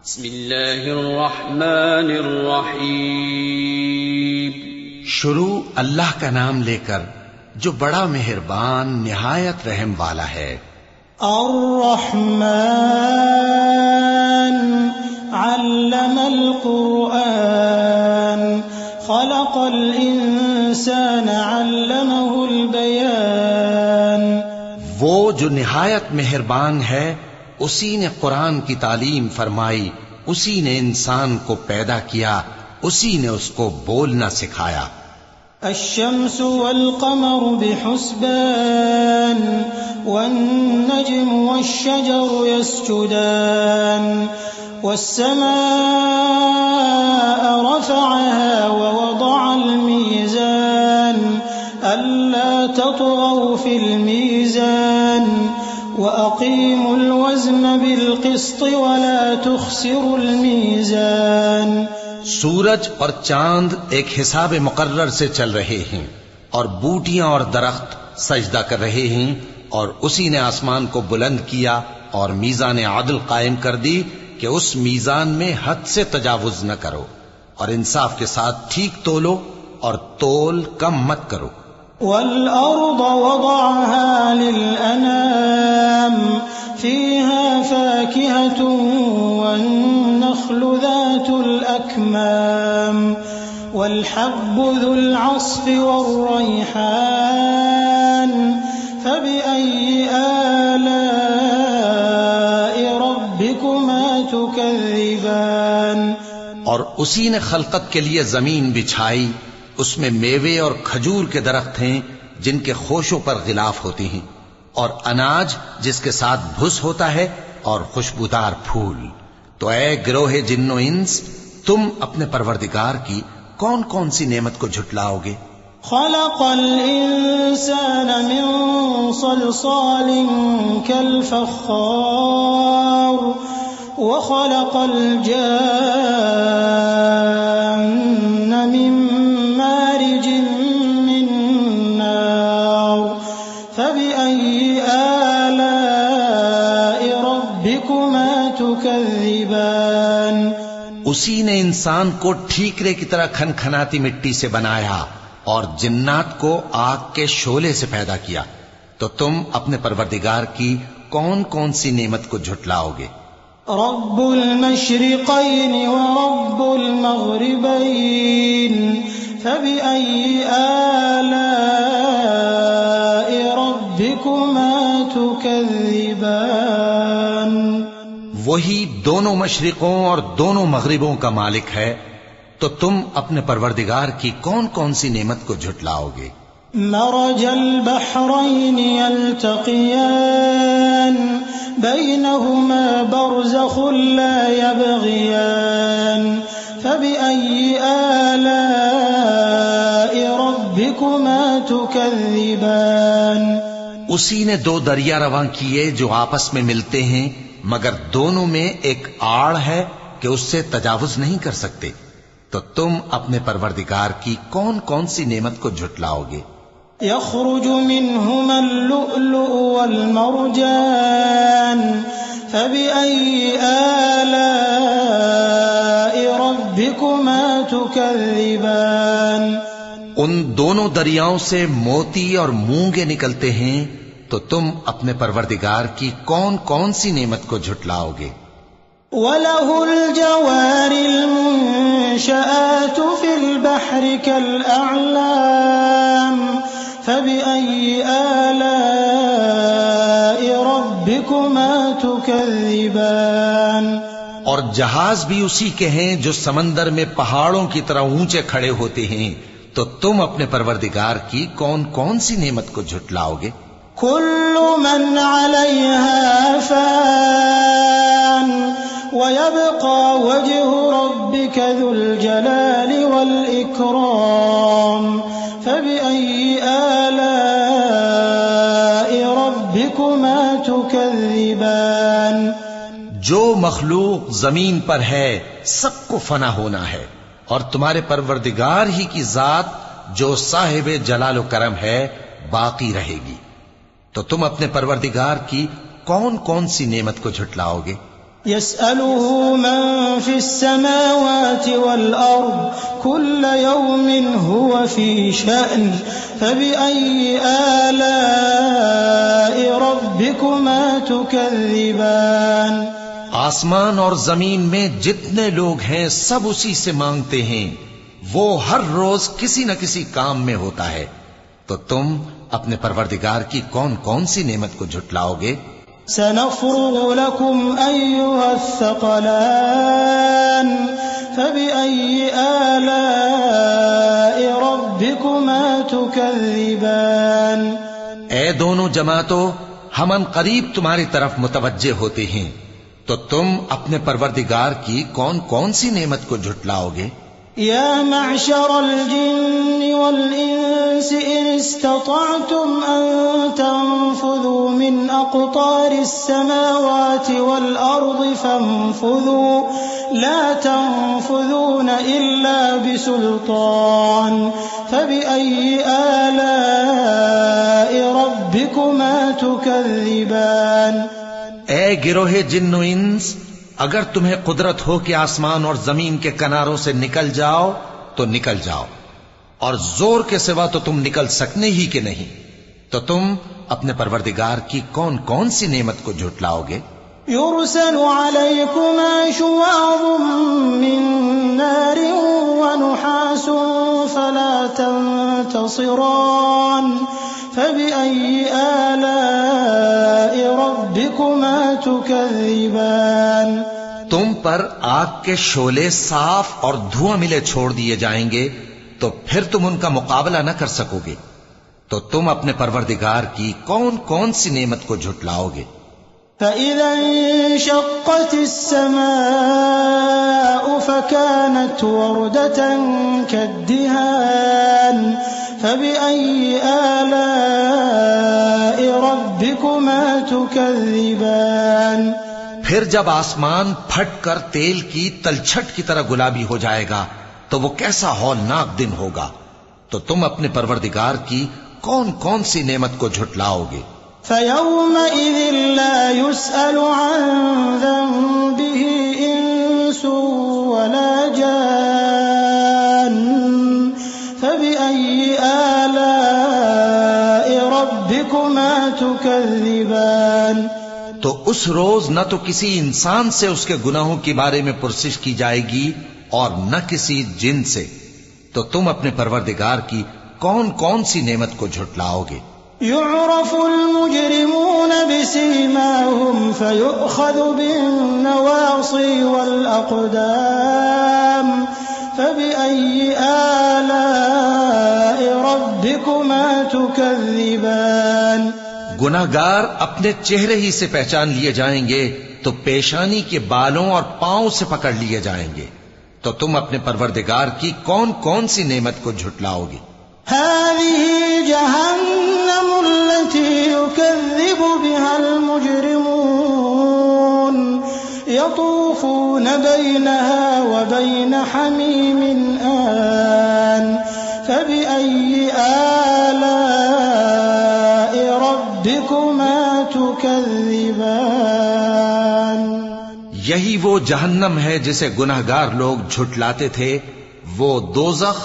بسم اللہ الرحمن الرحیم. شروع اللہ کا نام لے کر جو بڑا مہربان نہایت رحم والا ہے. الرحمن علم القرآن خلق الانسان علمه البیان. وہ جو نہایت مہربان ہے اسی نے قرآن کی تعلیم فرمائی، اسی نے انسان کو پیدا کیا، اسی نے اس کو بولنا سکھایا. الشمس والقمر بحسبان والنجم والشجر يسجدان والسماء رفعها ووضع الميزان ألا تطغوا في الميزان وأقيموا الوزن بالقسط ولا تخسروا الميزان. سورج اور چاند ایک حساب مقرر سے چل رہے ہیں اور بوٹیاں اور درخت سجدہ کر رہے ہیں، اور اسی نے آسمان کو بلند کیا اور میزان عدل قائم کر دی کہ اس میزان میں حد سے تجاوز نہ کرو، اور انصاف کے ساتھ ٹھیک تولو اور تول کم مت کرو. والأرض وضعها للأنام فيها فاكهة والنخل ذات الأكمام والحب ذو العصف والريحان فبأي آلاء ربكما تكذبان. اور اسی نے خلقت کے لیے زمین بچھائی، اس میں میوے اور کھجور کے درخت ہیں جن کے خوشوں پر غلاف ہوتی ہیں، اور اناج جس کے ساتھ بھس ہوتا ہے، اور خوشبودار پھول. تو اے گروہ جن و انس، تم اپنے پروردگار کی کون کون سی نعمت کو جھٹلاؤ گے؟ خلق الإنسان من صلصال كالفخار وخلق الجان من مارج من نار فبأي آلاء ربكما تكذبان. اسی نے انسان کو ٹھیکرے کی طرح کھنکھناتی مٹی سے بنایا اور جنات کو آگ کے شعلے سے پیدا کیا. تو تم اپنے پروردگار کی کون کون سی نعمت کو جھٹلاؤ گے؟ رب المشرقين ورب المغربين فبأي آلاء ربكما تكذبان. وہی دونوں مشرقوں اور دونوں مغربوں کا مالک ہے، تو تم اپنے پروردگار کی کون کون سی نعمت کو جھٹلاؤ گے؟ مرج البحرين يلتقيان بينهما برزخ لا يبغيان فبأي آلاء ربكما تكذبان. اسی نے دو دریا رواں کیے جو آپس میں ملتے ہیں، مگر دونوں میں ایک آڑ ہے کہ اس سے تجاوز نہیں کر سکتے. تو تم اپنے پروردگار کی کون کون سی نعمت کو جھٹلاؤ گے؟ يخرج منهما اللؤلؤ والمرجان فبأي آلاء ربكما تكذبان. ان دونوں دریاؤں سے موتی اور مونگے نکلتے ہیں، تو تم اپنے پروردگار کی کون کون سی نعمت کو جھٹلاؤ گے؟ وَلَهُ الْجَوَارِ الْمُنشَآتُ فِي الْبَحْرِ كَالْأَعْلَامِ فَبِأَيِّ آلَاءِ رَبِّكُمَا تُكَذِّبَانِ. اور جہاز بھی اسی کے ہیں جو سمندر میں پہاڑوں کی طرح اونچے کھڑے ہوتے ہیں. تو تم اپنے پروردگار کی کون کون سی نعمت کو جھٹلاؤ گے؟ كل من عليها فان ويبقى وجه ربك ذو الجلال والإكرام فبأي آلاء ربكما تكذبان. جو مخلوق زمین پر ہے سب کو فنا ہونا ہے، اور تمہارے پروردگار ہی کی ذات جو صاحب جلال و کرم ہے باقی رہے گی. تو تم اپنے پروردگار کی کون کون سی نعمت کو جھٹلاؤ گے؟ يسأله من في السماوات والأرض كل يوم هو في شأن فبأي آلاء ربكما تكذبان آسمان اور زمین میں جتنے لوگ ہیں سب اسی سے مانگتے ہیں، وہ ہر روز کسی نہ کسی کام میں ہوتا ہے، تو تم اپنے پروردگار کی کون کون سی نعمت کو جھٹلاؤ گے؟ سنفرغ لكم أيها الثقلان فبأي آلاء ربكما تكذبان اے دونوں جماعتوں، ہم ان قریب تمہاری طرف متوجہ ہوتے ہیں، تو تم اپنے پروردگار کی کون کون سی نعمت کو جھٹلاؤ گے؟ يا معشر الجن والإنس إن استطعتم أن تنفذوا من أقطار السماوات والأرض فانفذوا لا تنفذون إلا بسلطان فبأي آلاء ربكما تكذبان اے گروہ جن و انس، اگر تمہیں قدرت ہو کہ آسمان اور زمین کے کناروں سے نکل جاؤ تو نکل جاؤ، اور زور کے سوا تو تم نکل سکنے ہی کہ نہیں، تو تم اپنے پروردگار کی کون کون سی نعمت کو جھٹلاؤ گے؟ يرسل عليكما شواظ من نار ونحاس فلا تنتصران فبأي آلاء ربكما تكذبان تم پر آگ کے شعلے صاف اور دھواں ملے چھوڑ دیے جائیں گے، تو پھر تم ان کا مقابلہ نہ کر سکو گے، تو تم اپنے پروردگار کی کون کون سی نعمت کو جھٹلاؤ گے؟ فإذا انشقت السماء فكانت وردة كالدهان فبأي آلاء ربكما تكذبان پھر جب آسمان پھٹ کر تیل کی تلچھٹ کی طرح گلابی ہو جائے گا تو وہ کیسا ہولناک دن ہوگا، تو تم اپنے پروردگار کی کون کون سی نعمت کو جھٹلاؤ گے؟ فيومئذ لا يسأل عن ذنبه إنس ولا جان فبأي آلاء ربكما تكذبان تو اس روز نہ تو کسی انسان سے اس کے گناہوں کے بارے میں پرسش کی جائے گی اور نہ کسی جن سے، تو تم اپنے پروردگار کی کون کون سی نعمت کو جھٹلاؤ گے؟ يعرف المجرمون بسيماهم فيؤخذ بالنواصي والأقدام فبأي آلاء ربكما تكذبان گناہگار اپنے چہرے ہی سے پہچان لیے جائیں گے تو پیشانی کے بالوں اور پاؤں سے پکڑ لیے جائیں گے، تو تم اپنے پروردگار کی کون کون سی نعمت کو جھٹلاؤ گے؟ هذه جهنم التي يكذب بها المجرمون يطوفون بينها وبين حميم آن فبأي آلاء ربكما تكذبان یہی وہ جہنم ہے جسے گناہگار لوگ جھٹلاتے تھے، وہ دوزخ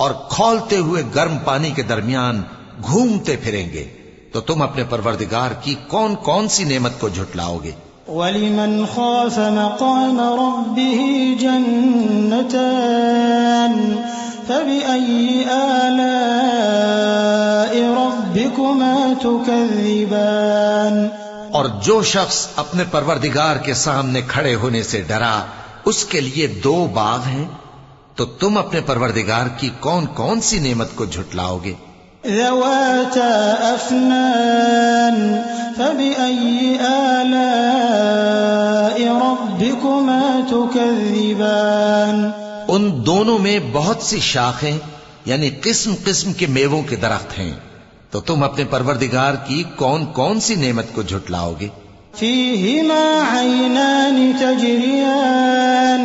اور کھولتے ہوئے گرم پانی کے درمیان گھومتے پھریں گے، تو تم اپنے پروردگار کی کون کون سی نعمت کو جھٹلاؤ گے؟ وَلِمَنْ خَافَ مَقَامَ رَبِّهِ جَنَّتَانِ فَبِأَيِّ آلَاءِ رَبِّكُمَا تُكَذِّبَانِ اور جو شخص اپنے پروردگار کے سامنے کھڑے ہونے سے ڈرا، اس کے لیے دو باغ ہیں، تو تم اپنے پروردگار کی کون کون سی نعمت کو جھٹلاؤ گے؟ ذواتا افنان فبأي آلاء ربكما تكذبان ان دونوں میں بہت سی شاخیں یعنی قسم قسم کے میووں کے درخت ہیں، تو تم اپنے پروردگار کی کون کون سی نعمت کو جھٹلاؤ گے؟ فيهما عينان تجريان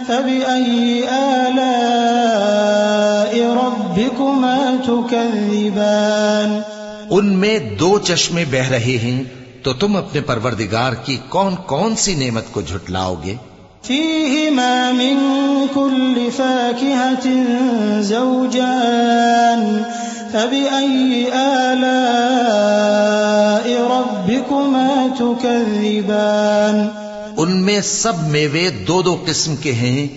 فبأي آلاء ربكما تكذبان ان میں دو چشمے بہ رہے ہیں، تو تم اپنے پروردگار کی کون کون سی نعمت کو جھٹلاؤ گے؟ فيهما من كل فاكهة زوجان فبأي آلاء ربكما تكذبان ان میں سب میوے دو دو قسم کے ہیں،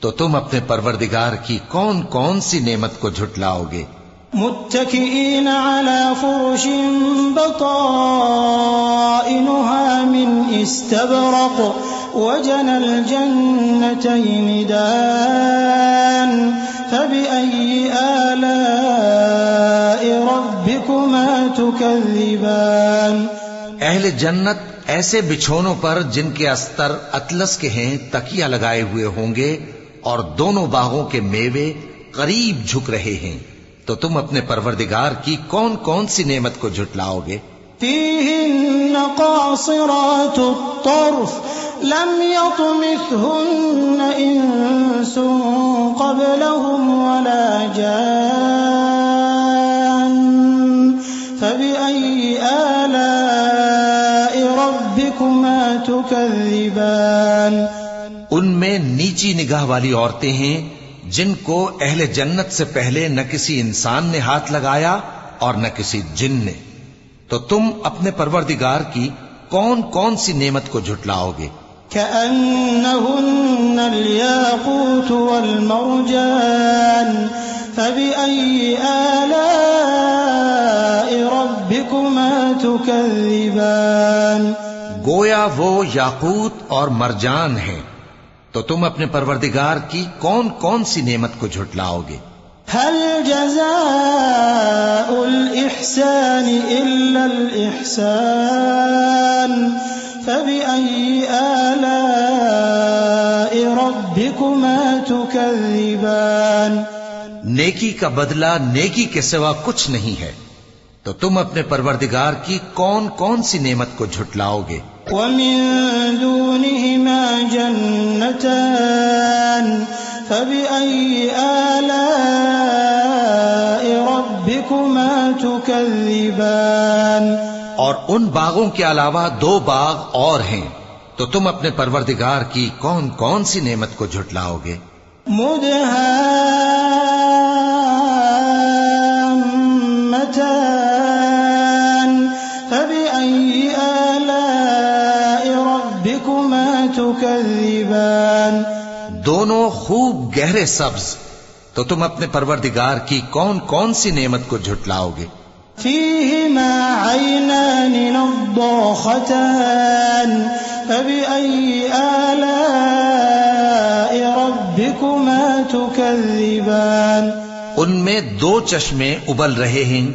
تو تم اپنے پروردگار کی کون کون سی نعمت کو جھٹلاؤ گے؟ متكئين على فرش بطائنها من استبرق وجنى الجنتين دان فبأي آلاء ربكما تكذبان اہل جنت ایسے بچھونوں پر جن کے استر اطلس کے ہیں تکیہ لگائے ہوئے ہوں گے، اور دونوں باغوں کے میوے قریب جھک رہے ہیں، تو تم اپنے پروردگار کی کون کون سی نعمت کو جھٹلاؤ گے؟ فيهن قاصرات الطرف لم يطمثهن إنس قبلهم ولا جان فبأي آلاء ربكما تكذبان ان میں نیچی نگاہ والی عورتیں ہیں جن کو اہل جنت سے پہلے نہ کسی انسان نے ہاتھ لگایا اور نہ کسی جن نے، تو تم اپنے پروردگار کی کون کون سی نعمت کو جھٹلاؤ گے؟ كأنهن الياقوت والمرجان فبأي آلاء ربكما تكذبان گویا وہ یاقوت اور مرجان ہیں، تو تم اپنے پروردگار کی کون کون سی نعمت کو جھٹلاؤ گے؟ هل جزاء الإحسان إلا الإحسان فبأي آلاء ربكما تكذبان نیکی کا بدلہ نیکی کے سوا کچھ نہیں ہے، تو تم اپنے پروردگار کی کون کون سی نعمت کو جھٹلاؤ گے؟ ومن دونهما جنتان فبأي آلاء ربكما تكذبان اور ان باغوں کے علاوہ دو باغ اور ہیں، تو تم اپنے پروردگار کی کون کون سی نعمت کو جھٹلاؤ گے؟ مدهامتان فبأي آلاء ربكما تكذبان دونوں خوب گہرے سبز، تو تم اپنے پروردگار کی کون کون سی نعمت کو جھٹلاؤ گے؟ فيهما عينان نضاختان فبأي آلاء ربكما تكذبان ان میں دو چشمے ابل رہے ہیں،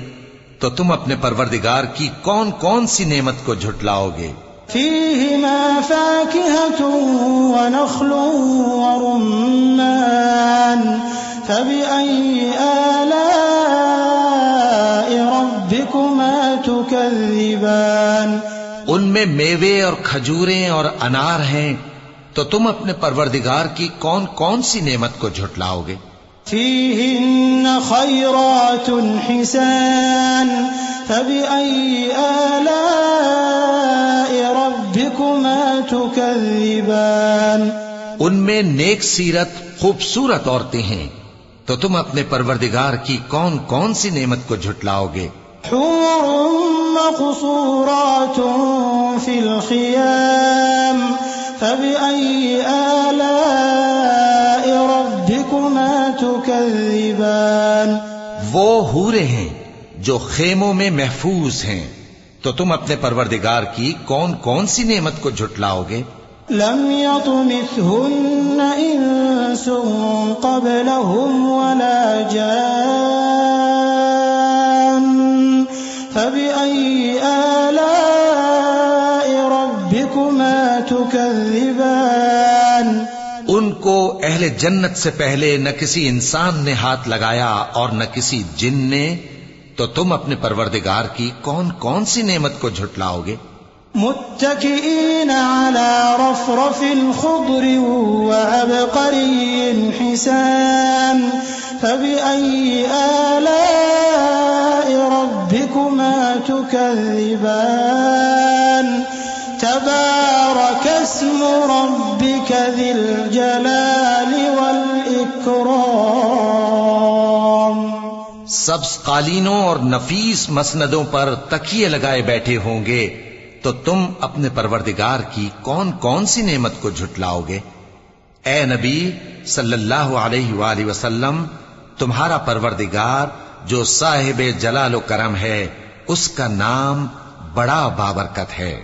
تو تم اپنے پروردگار کی کون کون سی نعمت کو جھٹلاؤ گے؟ فيهما فاكهة ونخل ورمان فبأي آلاء ربكما تكذبان ان میں میوے اور کھجوریں اور انار ہیں، تو تم اپنے پروردگار کی کون کون سی نعمت کو جھٹلاؤ گے؟ فيهن خيرات حسان فبأي آلاء ربكما تكذبان ان میں نیک سیرت خوبصورت عورتیں ہیں، تو تم اپنے پروردگار کی کون کون سی نعمت کو جھٹلاؤ گے؟ حور مقصورات في الخيام فبأي آلاء ربكما تكذبان وہ حوریں ہیں جو خیموں میں محفوظ ہیں، تو تم اپنے پروردگار کی کون کون سی نعمت کو جھٹلاؤ گے؟ لم يطمثهن إنس قبلهم ولا جان فبأي آلاء ربكما تكذبان ان کو اہل جنت سے پہلے نہ کسی انسان نے ہاتھ لگایا اور نہ کسی جن نے، تو تم اپنے پروردگار کی کون کون سی نعمت کو جھٹلاؤ گے؟ متكئين على رفرف خضر وعبقري حسان فبأي آلاء ربكما تكذبان اسم ربك ذي الجلال والإكرام. سبز قالینوں اور نفیس مسندوں پر تکیے لگائے بیٹھے ہوں گے تو تم اپنے پروردگار کی کون کون سی نعمت کو جھٹلاؤ گے؟ اے نبی صلی اللہ علیہ وآلہ وسلم، تمہارا پروردگار جو صاحب جلال و کرم ہے، اس کا نام بڑا بابرکت ہے.